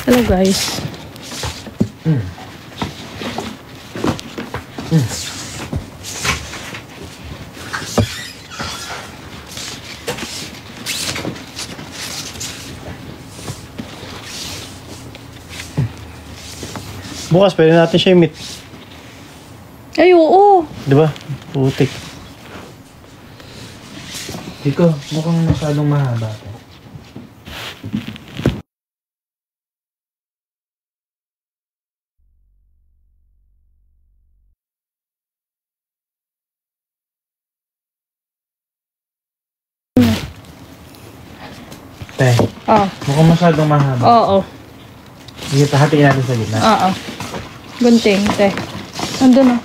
Hello guys. Bukas pwede natin siya i-meet. Ay, oo. Diba? Putik. Diko, mukhang masyadong mahaba. Te, mukhang masyadong mahaba. Oo. Sige, hatiin natin sa gitna. Oo. Gunting, te. Andun na.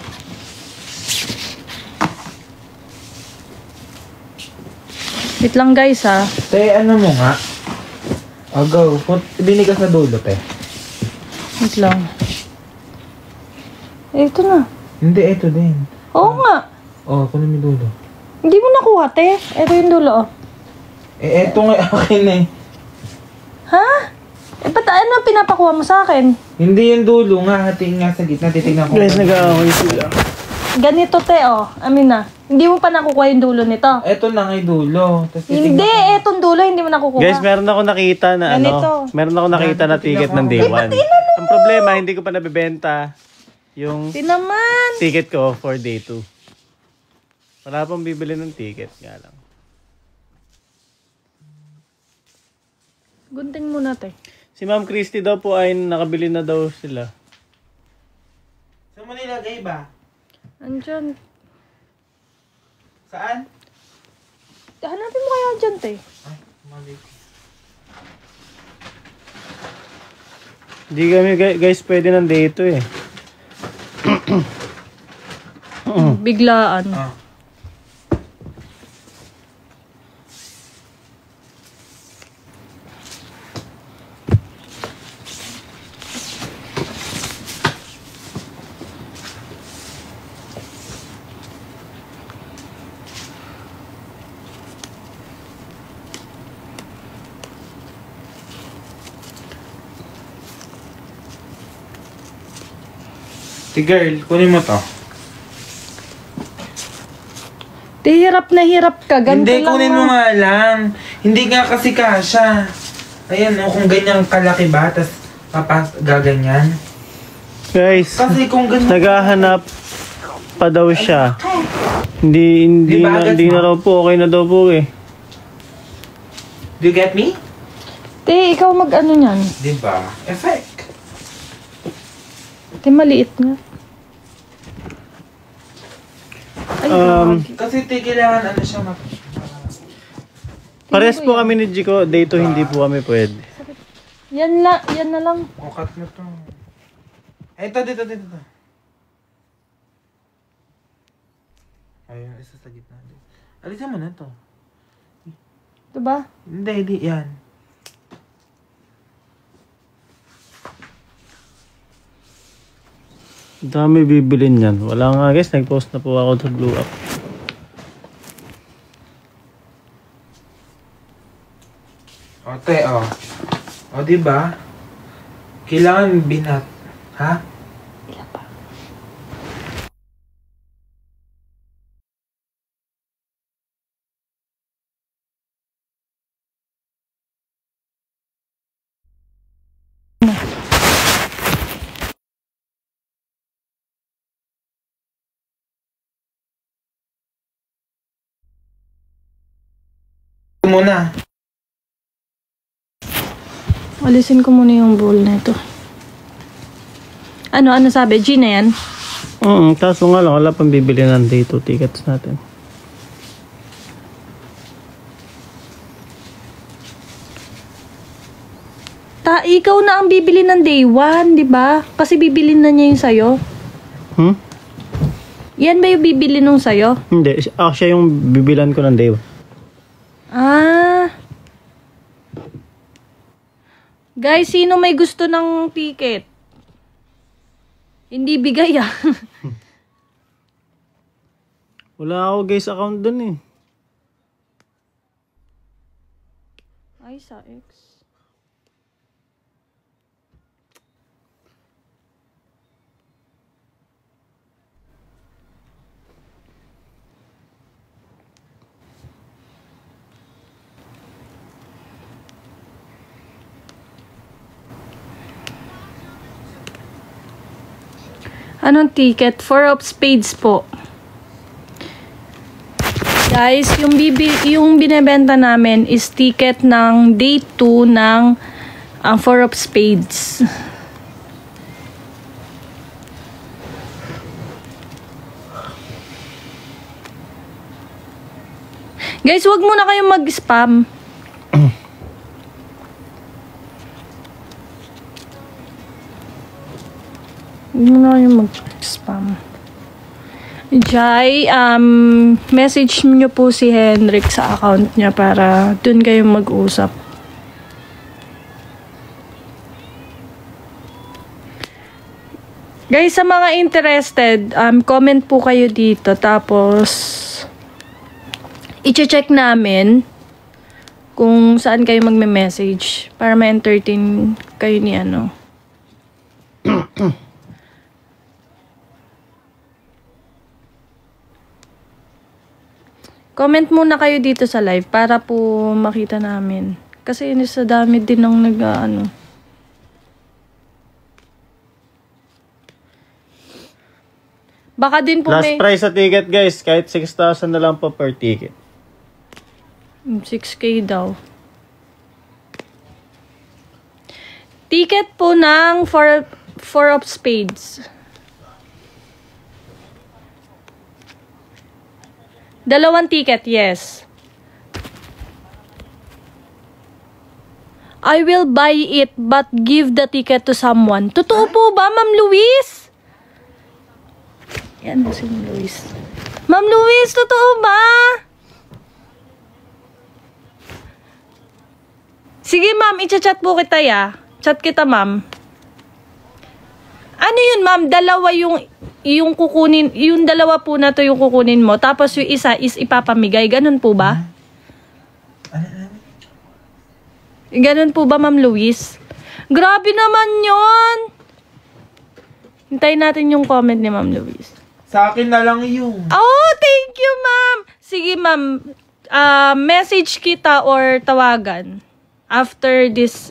Wait lang guys ha. Te, ano mo nga? Go. Dinig ka sa dulo, te. Wait lang. Ito na. Hindi, ito din. Oo nga. Kunin mo yung dulo. Hindi mo nakuha, te. Ito yung dulo, oh. Eto nga akin eh. Ha? Ba't ano pinapakuha mo sa akin? Hindi yung dulo nga, hatiin nga sa gitna, titignan ko. Guys, nag-aaway sila. Ganito, te, oh. Amin na. Hindi mo pa nakukuha yung dulo nito. Eto na nga yung dulo. Hindi, etong dulo, hindi mo nakukuha. Guys, meron ako nakita na ganito. Meron ako nakita na ticket ng day 1. Ang problema, hindi ko pa nabibenta yung Tinaman. ticket ko for day 2. Wala pang bibili ng ticket nga lang. Gunting muna, te. Si Ma'am Christy daw po ay nakabili na daw sila. Saan mo nilagay ba? Andyan. Saan? Hanapin mo kaya dyan, te. Ay, mali. Hindi kami guys pwede ng day 2 eh. Biglaan. Girl, kunin mo to. Te, hirap na hirap ka. Ganito Hindi, lang. kunin mo nga lang. Hindi nga kasi kasha. Ayan, kung ganyan kalaki ba, tas gaganyan. Guys, Kasi kung ganyan... naghahanap pa daw siya. Hindi na raw po, okay na daw po eh. Do you get me? Te, ikaw mag-ano niyan. Diba? Effect. Te, maliit nga. Ay, Kasi kailangan ano siya Pares po kami ni Jico, day 2 hindi po kami pwede. yan na lang. cut mo to. Ito, dito. Ayun, isa sa gitna. Alisan mo na to. Diba? Hindi, yan. Dami bibilin yan. Wala nga guys, nag-post na po ako sa Blue Up. Te, diba? Kailangan binat. Ha? Ilan pa? Muna. Alisin ko muna yung bowl na ito. Ano sabi? G na yan? Kaso nga lang, wala pang bibili ng day 2 tickets natin. Ikaw na ang bibili ng day 1, di ba? Kasi bibili na niya yung sayo. Yan ba yung bibili nung sayo? Hindi, siya yung bibilan ko ng day 1. Guys, sino may gusto ng ticket? Hindi bigay Wala ako guys account dun eh. Ay, sa X. Anong ticket? 4 of spades po. Guys, yung binebenta namin is ticket ng day 2 ng 4 of spades. Guys, wag muna kayong mag-spam. Wag muna kayong mag-spam. Jai, message nyo po si Henrik sa account niya para dun kayong mag-usap. Guys, sa mga interested, comment po kayo dito. Tapos, i-check namin kung saan kayo magme-message para ma-entertain kayo ni ano. Comment muna kayo dito sa live para po makita namin. Kasi yun sa dami din ng nag-ano. Baka din po Last may... price sa ticket guys, kahit 6,000 na lang po per ticket. 6K daw. Ticket po ng 4 of spades. Dalawang ticket, yes. I will buy it but give the ticket to someone. Totoo po ba, Ma'am Luis? Yan si Luis. Ma'am Luis, totoo ba? Sige, ma'am, i-chat po kita ya. Chat kita, ma'am. Ano yun, ma'am? Dalawa yung kukunin, yung dalawa po na to yung kukunin mo, tapos yung isa is ipapamigay. Ganun po ba? Ganun po ba, Ma'am Luis? Grabe naman yun! Hintayin natin yung comment ni Ma'am Luis. Sa akin na lang yung. Oh, thank you, ma'am! Sige, ma'am. Message kita or tawagan after this,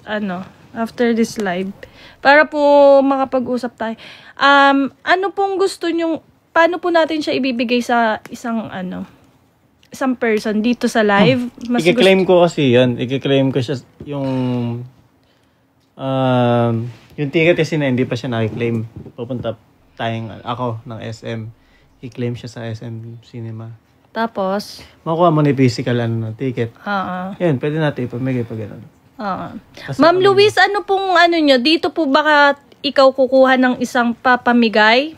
after this live. Para po makapag-usap tayo. Ano pong gusto nyong, paano po natin siya ibibigay sa isang person dito sa live? Mas I-claim ko kasi yun. I-claim ko siya yung ticket kasi na hindi pa siya na-claim. Pupunta ako ng SM. I-claim siya sa SM Cinema. Tapos? Makuha mo ni physical na ticket. Yan, pwede natin ipamigay pag gano'n. Ma'am Luis, ano pong nyo? Dito po baka ikaw kukuha ng isang papamigay?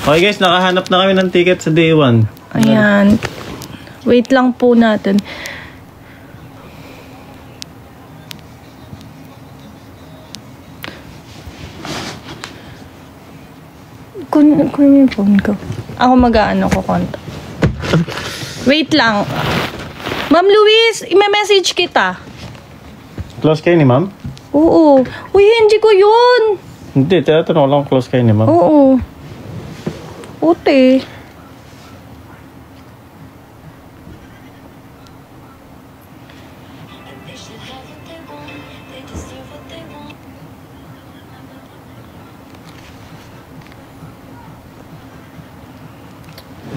Okay guys, nakahanap na kami ng ticket sa day 1. Ayan. Wait lang po natin. Kunin yung phone ko. Ako ko konta. Wait lang. Ma'am Luis, i-message kita. Close kayo ni ma'am? Oo. Uy, hindi ko yun. Hindi, tinatanong lang close kayo ni ma'am. Oo. Ute.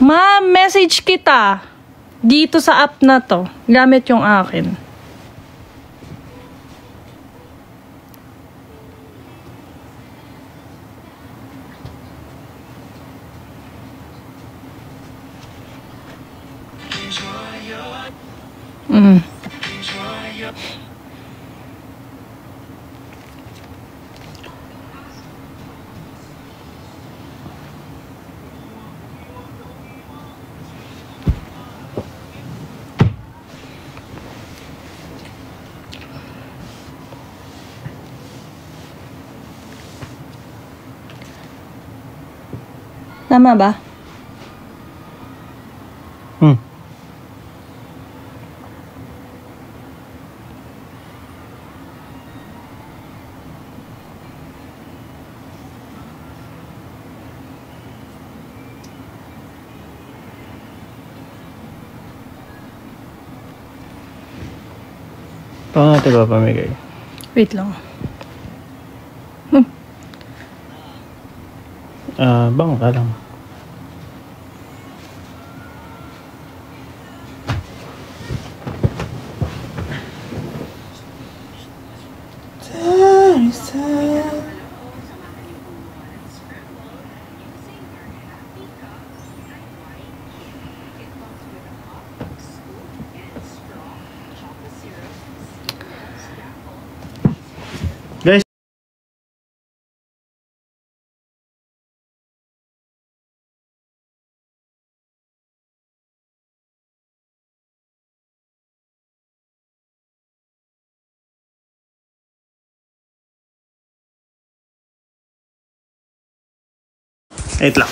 Ma'am, message kita dito sa app na to. Gamit yung akin. Tama ba? Paano natin ba pamigay? Wait lang. Bang ka lang. Guys, wait lang.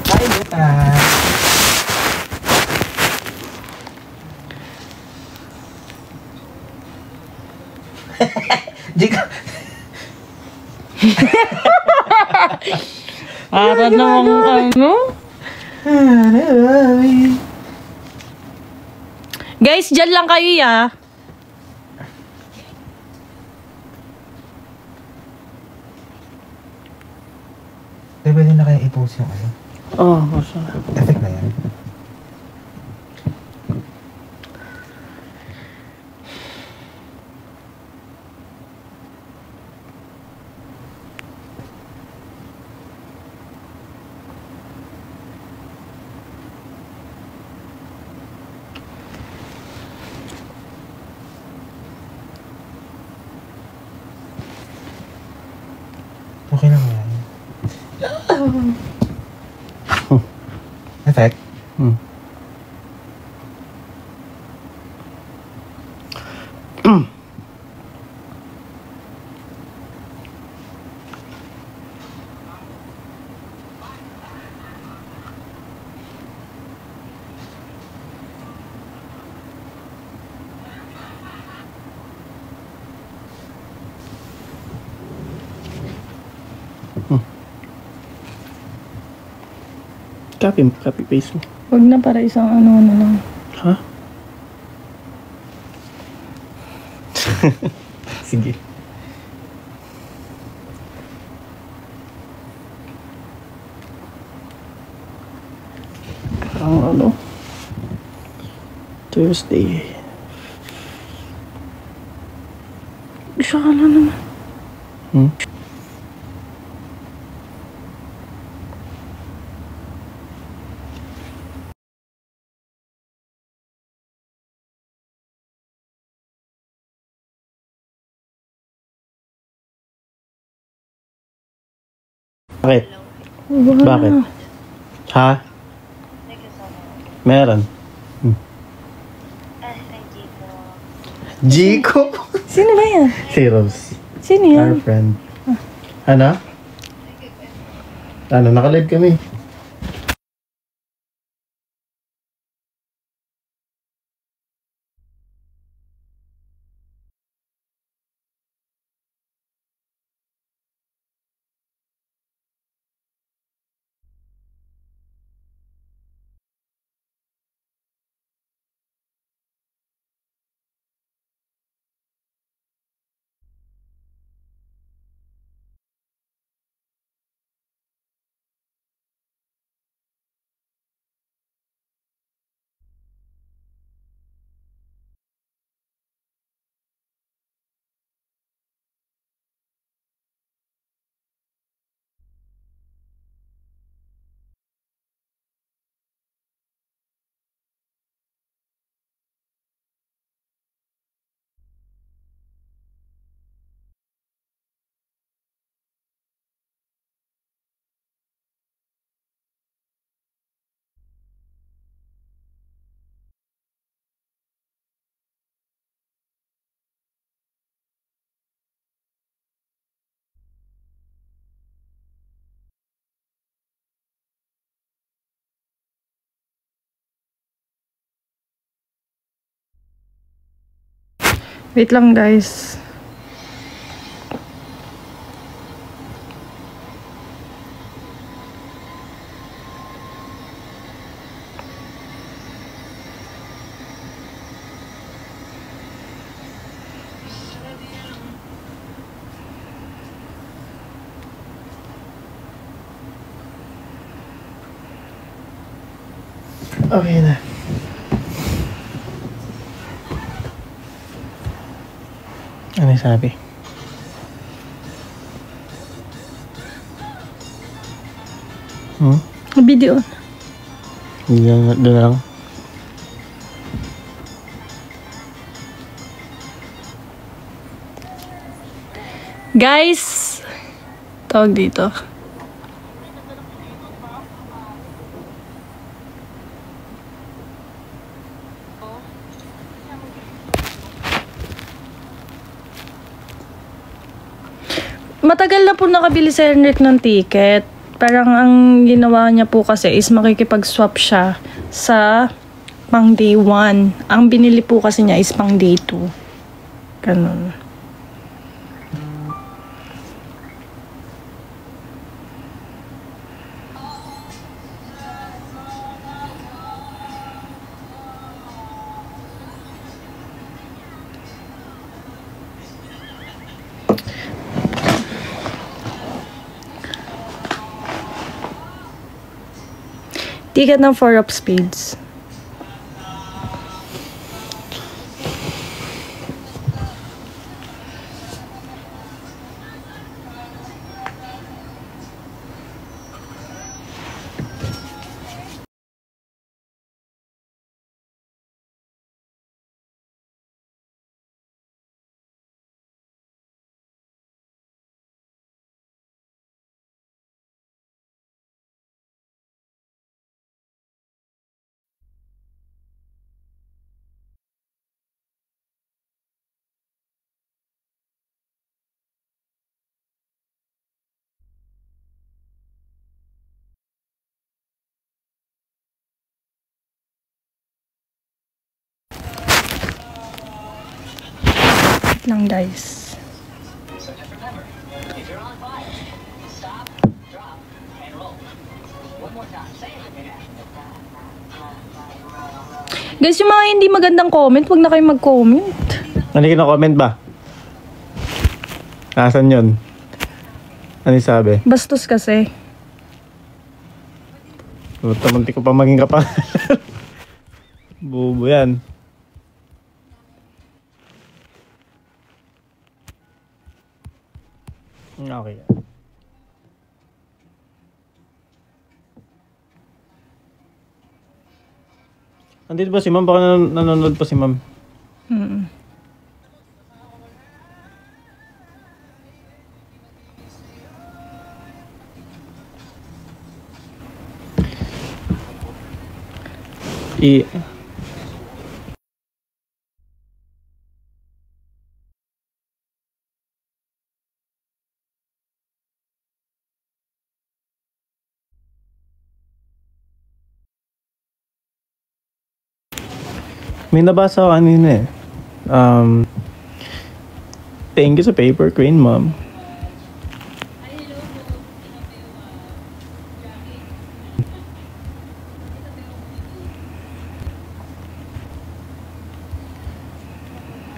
Hi, Lucas. Jika. Para namang ano? Guys, dyan lang kayo ya. Pwede na kaya i-post yung ano? Oh, basta. Effect na yan. Okay na kaya yun? Effect? Copy paste mo. Huwag na para isang ano na lang. Ha? Sige. Ang ano? Thursday. Siya ka na naman. Bakit? Wow. Bakit? Ha? Meron. Jico. Sino ba yan? Si Rose. Sino yan? Our friend. Ano? Ano, nakalive kami. Wait lang, guys. Okay na. Ano yung sabi? Video. Doon na lang. Guys, tawag dito. Matagal na po nakabili si Henrik ng ticket. Parang ang ginawa niya po kasi is makikipag-swap siya sa pang day 1. Ang binili po kasi niya is pang day 2. Ganun. Ticket ng 4 of spades. Lang guys. Guys, yung mga hindi magandang comment, wag na kayo mag-comment. Ano yung na-comment ba? Nasaan yun? Ano yung sabi? Bastos kasi. Munti ko pa maging kapangalan. Bubo yan. Okay. Andito ba si ma'am? Baka nanonood pa si ma'am. May nabasa ko kanina eh. Thank you sa paper queen, ma'am.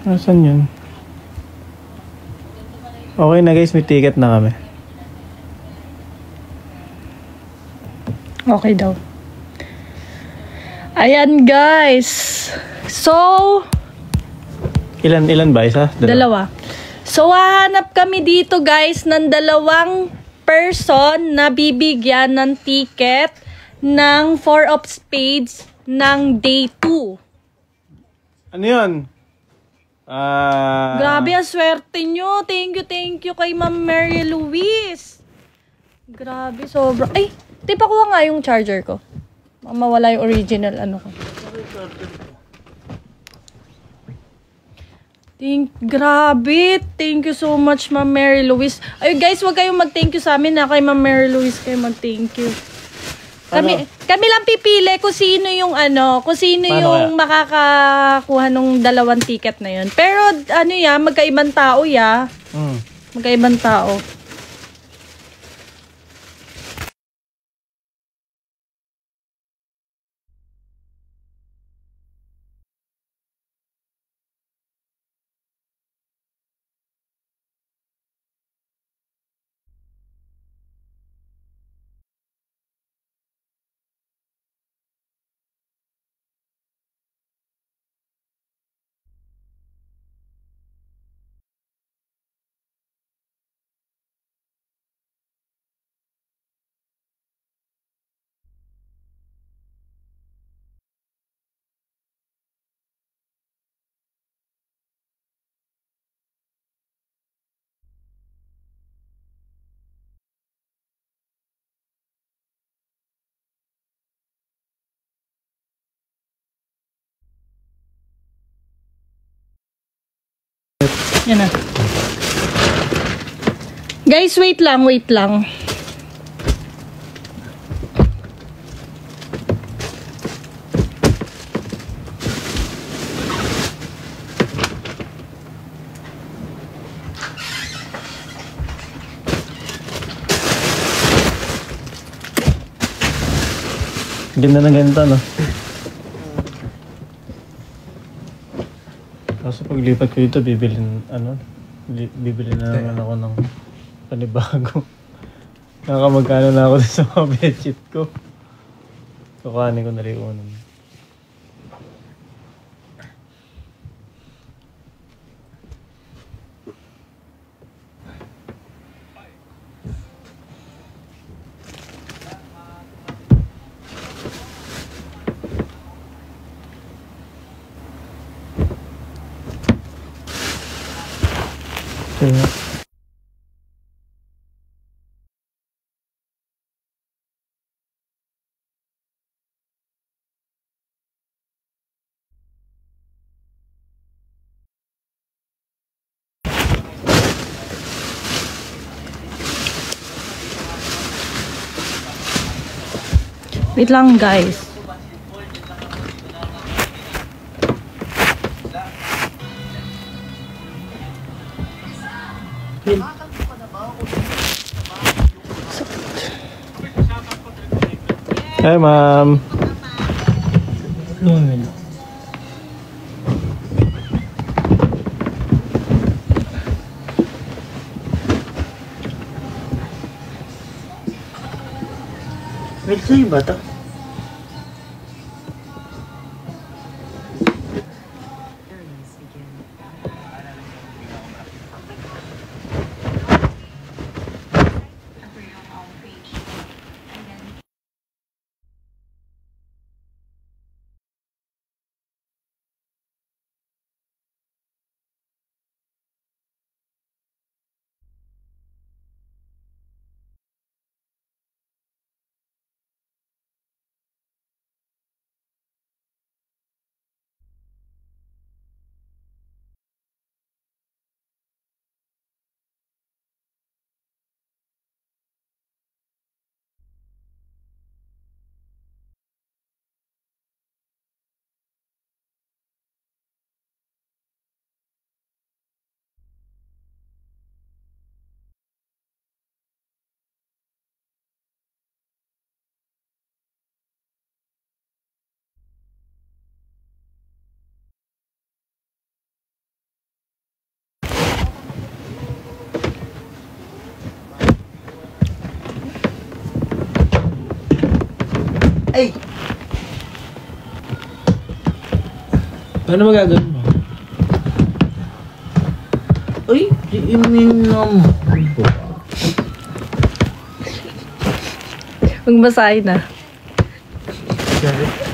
Nasaan yun? Okay na guys, may ticket na kami. Okay daw. Ayan guys. So, Ilan ba? Isa? dalawa. So, hahanap kami dito guys ng 2 person na bibigyan ng ticket ng 4 of spades ng day 2. Ano yun? Grabe, ang swerte nyo. Thank you kay Ma'am Mary Louise. Grabe, sobra. Ay, pakuha nga yung charger ko. Mawala yung original ano ko. Grabe. Thank you so much, Ma'am Mary Louise. Ay, guys, wag kayong mag-thank you sa amin na kay Ma'am Mary Louise kayo mag-thank you. Kami lang pipili kung sino yung kung sino Paano yung makakakuha ng 2 ticket na yun. Pero magkaibang tao Magkaibang tao. Yan na. Guys, wait lang. Ganda na ganito, no? Kaso paglipat ko dito, bibili na naman ako ng panibago. Nakakamagkano na ako sa mga bedsheet ko. Kukuhanin ko na rin unang. Wait lang, guys. Hi, ma'am. Wait, sa'yo ba ito? Ay! Paano magagawin mo? Uy, ininom. Magbasahin na. Sorry.